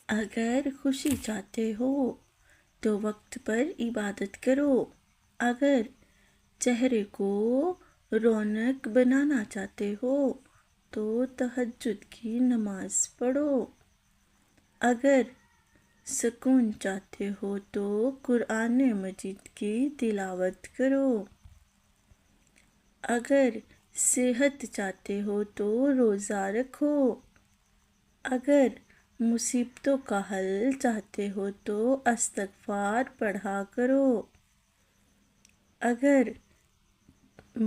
اگر خوشی چاہتے ہو تو وقت پر عبادت کرو، اگر چہرے کو رونق بنانا چاہتے ہو تو تہجد کی نماز پڑھو، اگر سکون چاہتے ہو تو قرآن مجید کی تلاوت کرو، اگر صحت چاہتے ہو تو روزہ رکھو، اگر مصیبتوں کا حل چاہتے ہو تو استغفار پڑھا کرو، اگر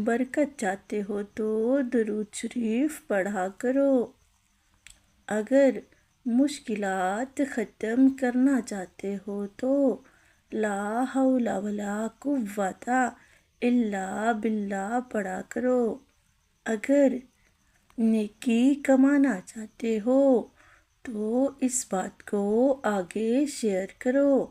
برکت چاہتے ہو تو درود شریف پڑھا کرو، اگر مشکلات ختم کرنا چاہتے ہو تو لا حول ولا قوت الا باللہ پڑھا کرو، اگر نیکی کمانا چاہتے ہو تو اس بات کو آگے شیئر کرو۔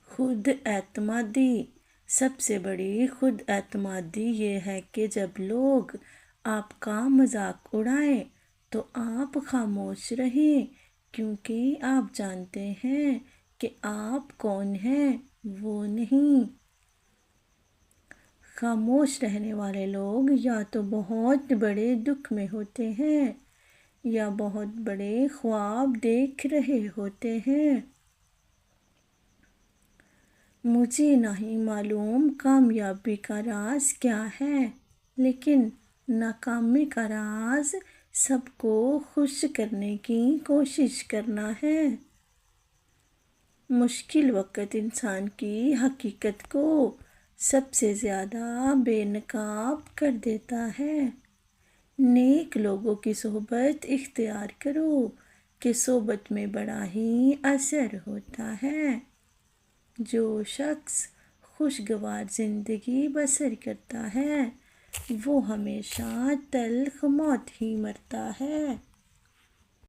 خود اعتمادی، سب سے بڑی خود اعتمادی یہ ہے کہ جب لوگ آپ کا مذاق اڑائیں تو آپ خاموش رہیں، کیونکہ آپ جانتے ہیں کہ آپ کون ہیں، وہ نہیں۔ خاموش رہنے والے لوگ یا تو بہت بڑے دکھ میں ہوتے ہیں یا بہت بڑے خواب دیکھ رہے ہوتے ہیں۔ مجھے نہیں معلوم کامیابی کا راز کیا ہے، لیکن ناکامی کا راز سب کو خوش کرنے کی کوشش کرنا ہے۔ مشکل وقت انسان کی حقیقت کو سب سے زیادہ بے نقاب کر دیتا ہے۔ نیک لوگوں کی صحبت اختیار کرو کہ صحبت میں بڑا ہی اثر ہوتا ہے۔ جو شخص خوشگوار زندگی بسر کرتا ہے وہ ہمیشہ تلخ موت ہی مرتا ہے۔